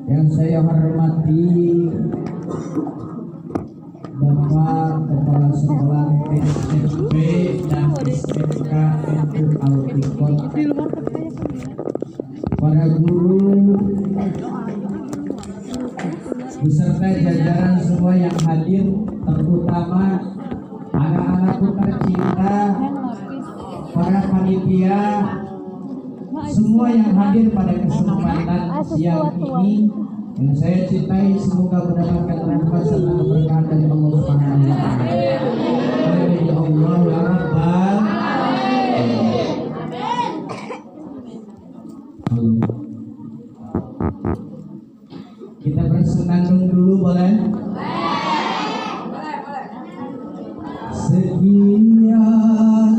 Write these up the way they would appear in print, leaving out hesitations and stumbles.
Yang saya hormati Bapak Kepala Sekolah SMP dan SMK NU Al-Ikhwan, para guru beserta jajaran semua yang hadir, terutama anak-anakku tercinta, para panitia, semua yang hadir pada kesempatan siang ini yang saya cintai, semoga mendapatkan rahmat serta keberkahan dari Allah Subhanahu wa taala. Amin ya Allah ya Rabbal alamin. Kita bersenandung dulu boleh? Sekian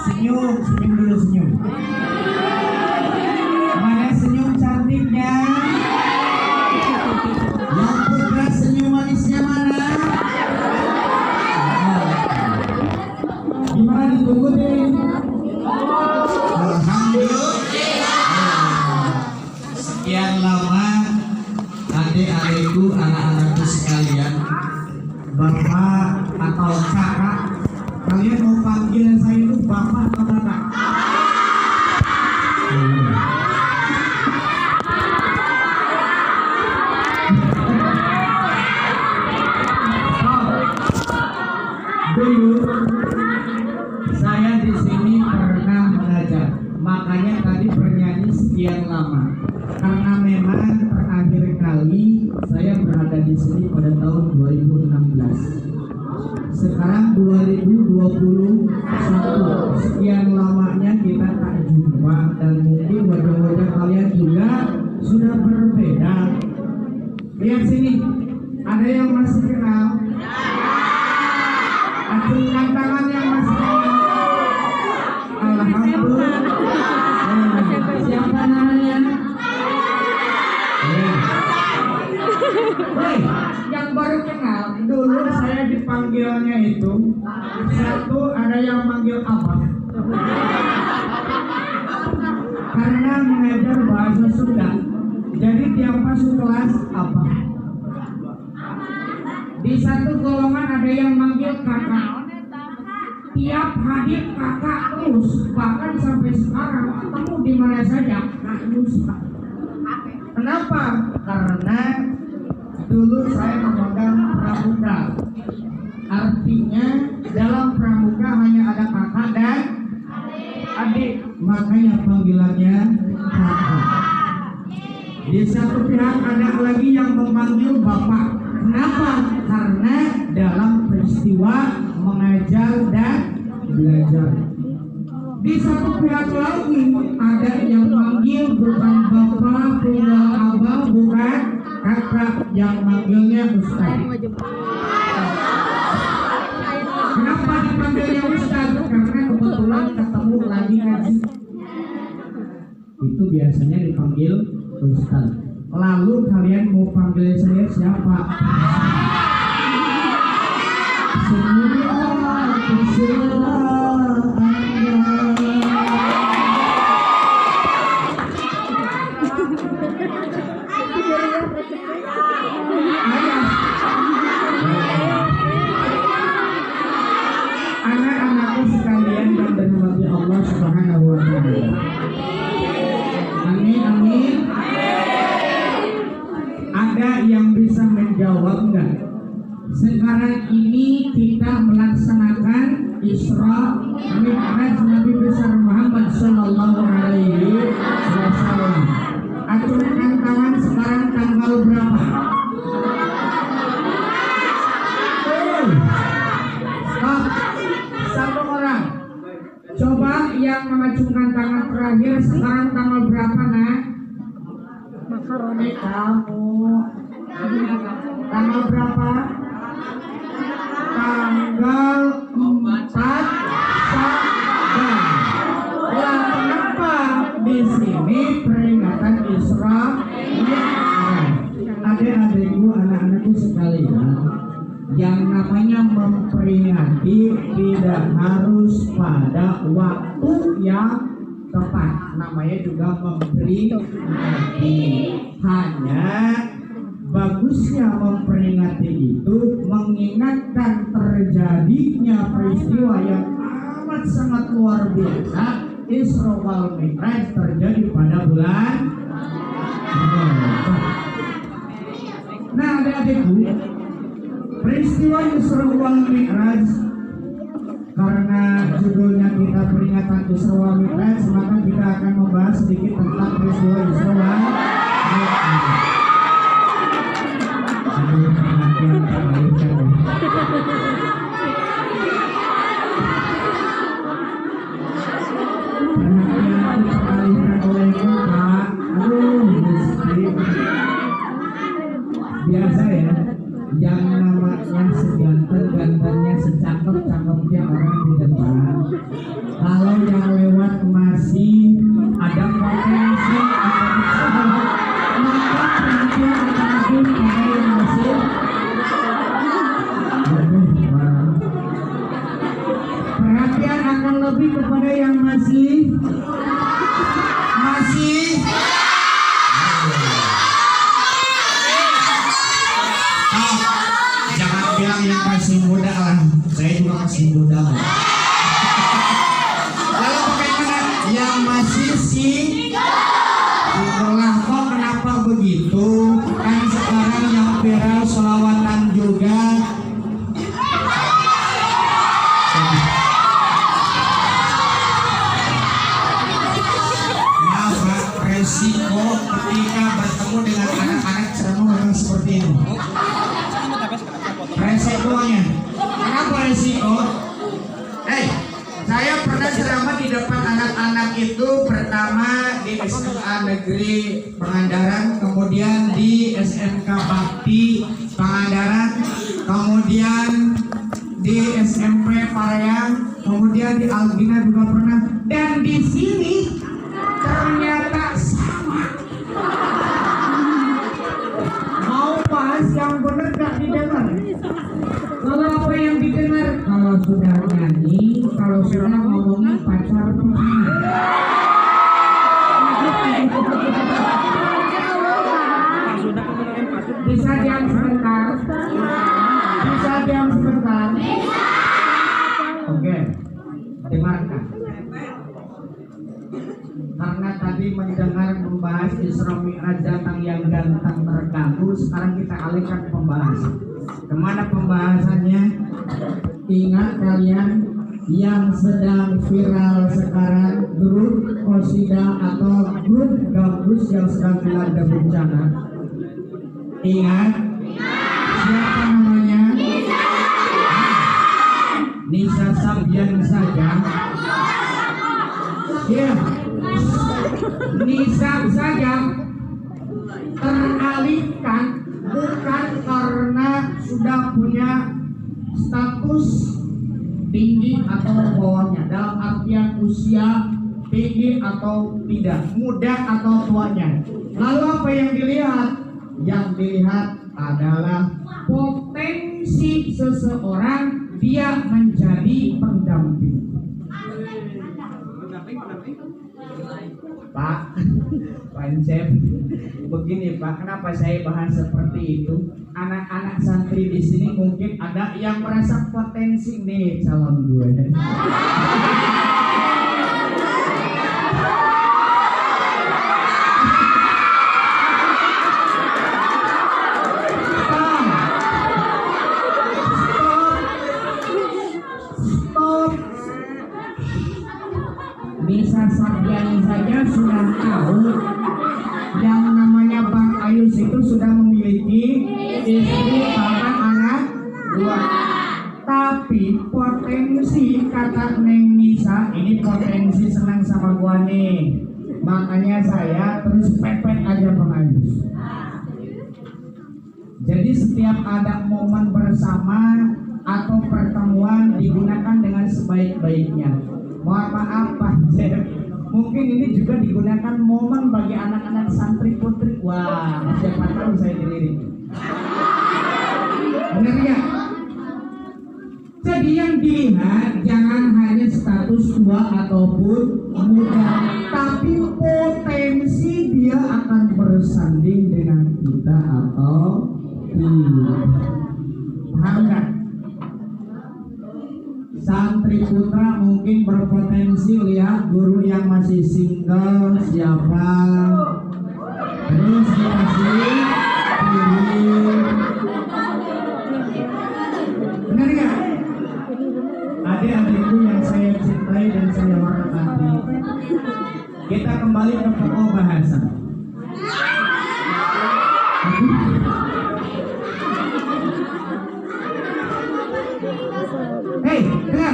senyum dulu, senyum. Mana senyum cantiknya? Yang putra senyum manisnya mana? Gimana ditunggu deh? Alhamdulillah. Sekian lama adik-adikku, anak-anakku sekalian, Bapak atau Kakak, kalian mau panggil saya itu Bapak atau Kakak? Dulu saya di sini pernah mengajar, makanya tadi bernyanyi sekian lama. Karena memang terakhir kali saya berada di sini pada tahun 2016. Sekarang 2021, sekian lamanya kita tak jumpa dan mungkin wajah-wajah kalian juga sudah berbeda. Lihat sini, ada yang masih kenal? Acungkan tangan yang masih kenal. Alhamdulillah. Siapa namanya? Hei, yang baru kenal, dulu saya dipanggilnya itu satu, ada yang manggil Abah karena mengajar bahasa Sunda, jadi tiap masuk kelas Abah. Di satu golongan ada yang manggil Kakak, tiap hadir Kakak terus, bahkan sampai sekarang ketemu di mana saja Kak Nusa. Kenapa? Karena dulu saya memegang pramuka. Artinya dalam pramuka hanya ada kakak dan adik, makanya panggilannya kakak. Di satu pihak ada lagi yang memanggil bapak. Kenapa? Karena dalam peristiwa mengajar dan belajar. Di satu pihak lagi ada yang manggil bukan bapak, bukan abang, bukan kakak, yang manggilnya Ustaz. Kenapa dipanggilnya Ustaz? Karena kebetulan ketemu lagi ngaji. Itu biasanya dipanggil Ustaz. Lalu kalian mau panggil saya siapa? Semua terserah anak-anakku sekalian yang dirahmati Allah Subhanahu wa taala. Amin amin. Ada yang bisa menjawab enggak? Sekarang ini kita melaksanakan Isra Mi'raj Nabi besar Muhammad sallallahu alaihi wasallam. Acungkan tangan, sekarang tanggal berapa? Stop. Satu orang. Coba yang mengacungkan tangan terakhir, sekarang tanggal berapa, nak? Makaroni kamu. Tanggal berapa? Tanggal 4 Syawal. Lah kenapa di sini peringatan Isra Mi'raj? Adik-adikku, anak-anakku sekalian, yang namanya memperingati tidak harus pada waktu yang tepat. Namanya juga memperingati. Hanya bagusnya memperingati itu mengingatkan terjadinya peristiwa yang amat sangat luar biasa. Isra wal Mi'raj terjadi pada bulan. Nah, adik-adikku, peristiwa Isra wal Mi'raj, karena judulnya kita peringatan Isra wal Mi'raj, maka kita akan membahas sedikit tentang peristiwa Isra wal Mi'raj. Biasa ya, yang namanya seganteng-gantengnya, secakep-cakepnya orang di depan, kalau yang lewat masih ada potensi maka perhatian akan ada yang masih perhatian akan lebih kepada yang masih jangan bilang yang masih muda lah, saya juga masih muda. Lalu bagaimana yang masih single? Kok kenapa begitu? Kan sekarang yang viral selawatan juga. Maaf Pak, resiko ketika bertemu dengan anak-anak ceramah memang seperti ini. Resikonya, kenapa resiko? Saya pernah ceramah di depan anak-anak itu, pertama di SMA Negeri Pangandaran, kemudian di SMK Bakti Pangandaran, kemudian di SMP Parayang, kemudian di Algina juga pernah, dan di sini ternyata sama. Mau bahas yang benar gak didengar? Kalau apa yang didengar? Kalau sudah nyanyi, kalau sudah ngomongin pacar bisa diam sebentar? Bisa diam sebentar? Oke, dengarkan. Karena tadi mendengar membahas Isra Mi'raj datang yang ganteng terganggu, sekarang kita alihkan pembahasan. Kemana pembahasannya? Ingat kalian yang sedang viral sekarang, grup Qosidah atau grup gabus yang sedang dilanda bencana. Ingat? Siapa namanya? Nisa Sabian saja. Ya, Nisa saja teralihkan bukan karena sudah punya status tinggi atau bawahnya, dalam artian usia tinggi atau tidak, muda atau tuanya. Lalu apa yang dilihat? Yang dilihat adalah potensi seseorang dia menjadi pendamping. Pak Pancep, begini Pak, kenapa saya bahas seperti itu? Anak-anak santri di sini mungkin ada yang merasa potensi nih calon gue. Bisa Sardiani saja sudah tahu yang namanya Bang Ayus itu sudah memiliki istri, bahkan anak 2. Tapi potensi kata Neng Nisa ini potensi senang sama gua nih, makanya saya terus pepet aja Bang Ayus. Jadi setiap ada momen bersama atau pertemuan digunakan dengan sebaik-baiknya. Mohon maaf Pak Cep, mungkin ini juga digunakan momen bagi anak-anak santri putri. Wah, siapa tahu saya dilirik. Benar ya? Jadi yang dilihat jangan hanya status tua ataupun muda, tapi potensi dia akan bersanding dengan kita atau tidak. Paham nggak? Santri putra mungkin berpotensi lihat guru yang masih single siapa, terus dikasih pilih. Benar nggak? Adik-adikku yang saya cintai dan saya hormati, kita kembali ke pokok bahasan. Hei, dengar.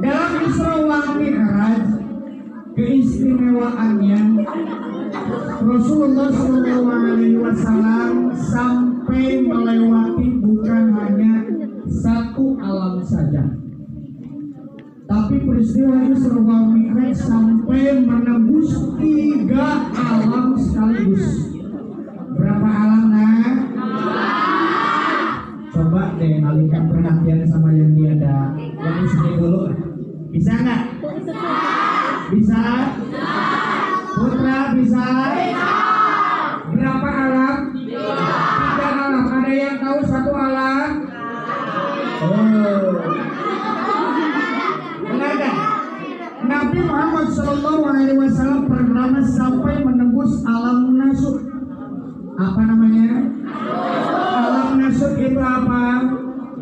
Dalam Isra wal Mi'raj, keistimewaannya Rasulullah SAW sampai melewati bukan hanya satu alam saja, tapi peristiwa Isra wal Mi'raj sampai menembus 3 alam sekaligus. Berapa alam nah? Coba deh alihkan perhatian sama yang tiada. Yang sini dulu. Bisa nggak? Bisa? Putra bisa? Berapa alam? 3 alam. Ada yang tahu 1 alam? Oh. Benar kan? Nabi Muhammad SAW pernah sampai menembus alam nasuk. Apa namanya? Alam nasuk itu apa?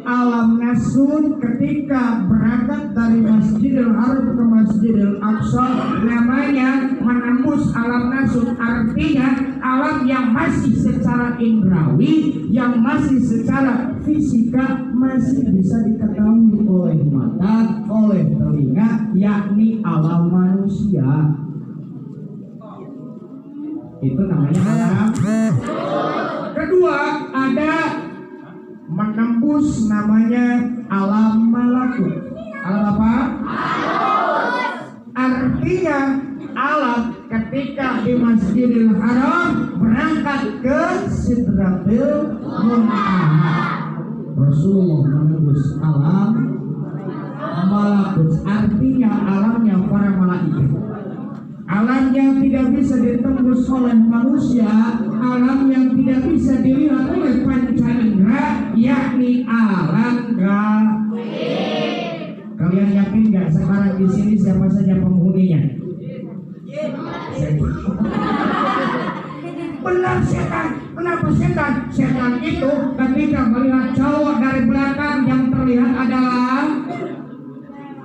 Alam nasuk ketika berangkat dari Masjidil Haram ke Masjidil Aqsa, namanya menembus alam nasuk. Artinya alam yang masih secara indrawi, yang masih secara fisika masih bisa diketahui oleh mata, oleh telinga, yakni alam manusia. Itu namanya alam. Kedua, ada menembus namanya alam malakut. Alam apa? Artinya alam ketika di Masjidil Haram berangkat ke Sidratil Muntaha. Rasulullah menembus alam malakut, artinya alamnya para malaikat. Alam yang tidak bisa ditembus oleh manusia, alam yang tidak bisa dilihat oleh panca indera, yakni alam gaib. Kalian yakin nggak sekarang di sini siapa saja penghuninya? Benar setan. Kenapa setan? Setan itu ketika melihat cowok dari belakang yang terlihat adalah,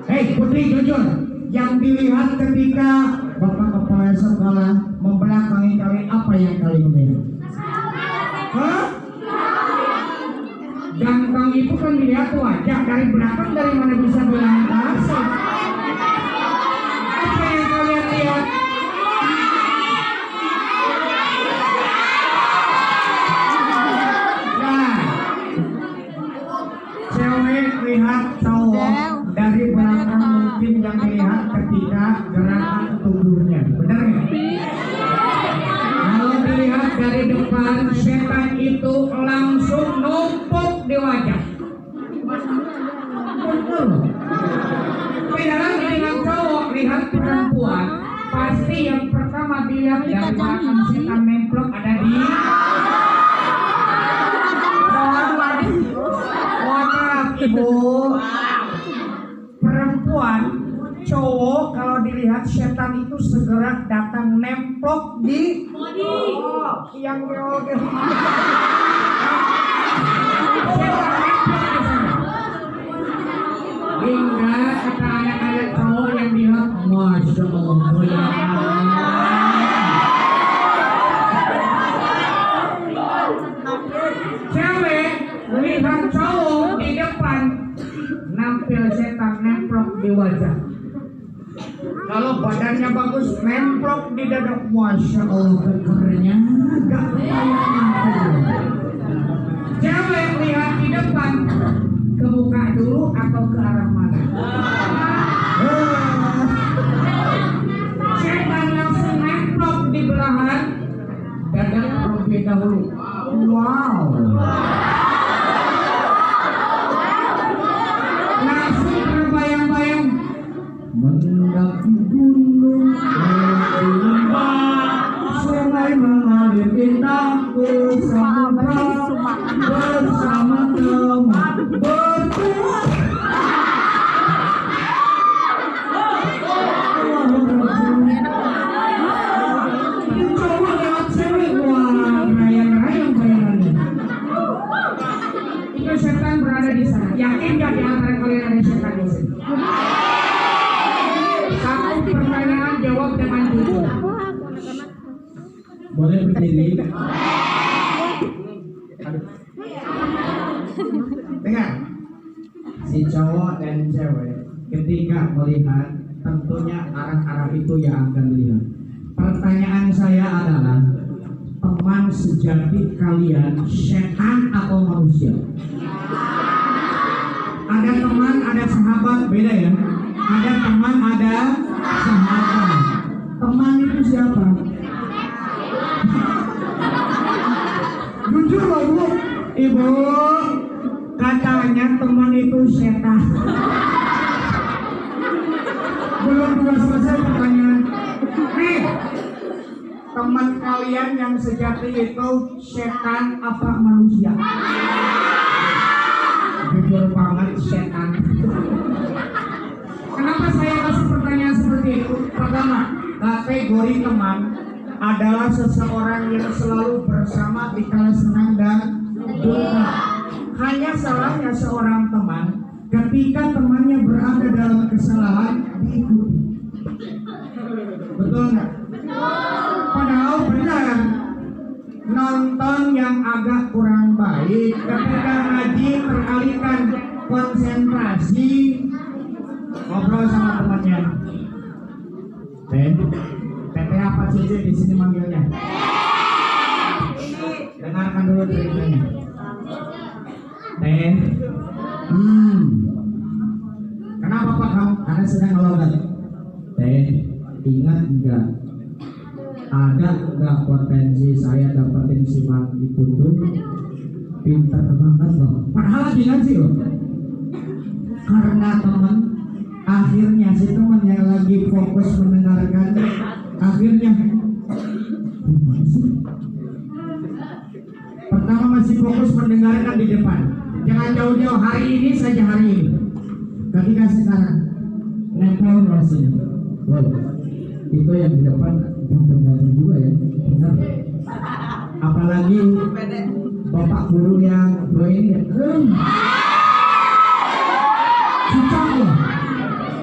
hei putri jujur, yang dilihat ketika Bapak Kepala Sekolah membelakangi kalian, apa yang kalian lihat? Hah? Ganteng itu kan dilihat wajah, dari belakang dari mana bisa bilang kasar? Apa yang kalian lihat? melihat setan itu segera datang nemplok di yang geol. Hingga kata anak-anak cowok yang bilang, Masya Allah, ya Cewek melihat cowok di depan, nampil setan nemplok di wajah. Kalau badannya bagus, nemplok di dada. Masya Allah, kekernya gak cewek lihat di depan, ke muka dulu atau ke arah mana? Setan langsung nemplok di belahan dada terlebih dahulu. Wow. Langsung terbayang-bayang mendaki gunung, sungai mengalir indah ke samudra bersama teman berdua. Coba lewat cewek, wah rayang-rayang bayangannya. Itu setan berada di sana. Yakin gak di antara kalian ada setan di sini? Satu pertanyaan jawab dengan jujur. boleh berdiri. Dengar, Si cowok dan cewek ketika melihat, tentunya arah-arah itu yang akan dilihat. Pertanyaan saya adalah, teman sejati kalian setan atau manusia? Ada teman, ada sahabat, beda ya. Ada teman, ada sahabat. Teman itu siapa? jujur loh Bu. Ibu, katanya teman itu setan. Belum selesai pertanyaan. Nih, teman kalian yang sejati itu setan apa manusia? Jujur banget setan. Kenapa saya kasih pertanyaan seperti itu? Pertama, kategori teman adalah seseorang yang selalu bersama di kala senang dan duka. Hanya salahnya seorang teman ketika temannya berada dalam kesalahan diikuti. Betul nggak? Padahal benar. Nonton yang agak kurang baik, ketika ngaji teralihkan konsentrasi, ngobrol sama temannya. Teteh apa sih di sini manggilnya? Dengarkan dulu ceritanya. Teh, kenapa Pak kamu? Karena sedang ngelogat. Teh, ingat enggak? Ada enggak potensi saya dapetin si Mang itu tuh? Pintar banget loh. Padahal lagi ngaji loh. Karena teman, akhirnya si teman yang lagi fokus mendengarkan, akhirnya pertama masih fokus mendengarkan di depan. Jangan jauh-jauh, hari ini saja hari ini. Ketika sekarang nempel rasanya. Wow, itu yang di depan yang tergantung juga ya. Benar. Apalagi bapak guru yang dua ini ya. Susah loh.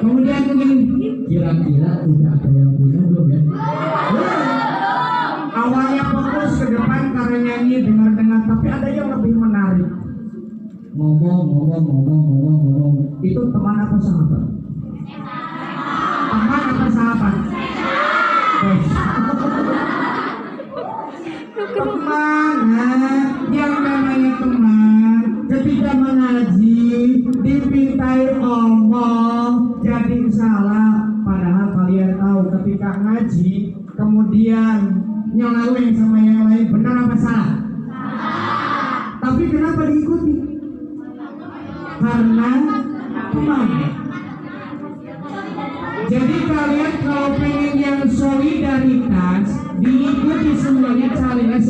Kemudian begini, kira-kira udah ada yang punya belum ya? Awalnya fokus ke depan karena nyanyi dengar-dengar, tapi ada yang lebih menarik. Ngomong. Itu teman apa sahabat? Teman apa sahabat? Teman, yang namanya teman ketika mengaji dipintai omong jadi salah. Padahal kalian tahu ketika ngaji kemudian nyelaweng sama yang lain, benar apa salah? Tapi kenapa diikuti? Karena teman. Jadi kalian kalau pengen yang solidaritas, diikuti semuanya, carilah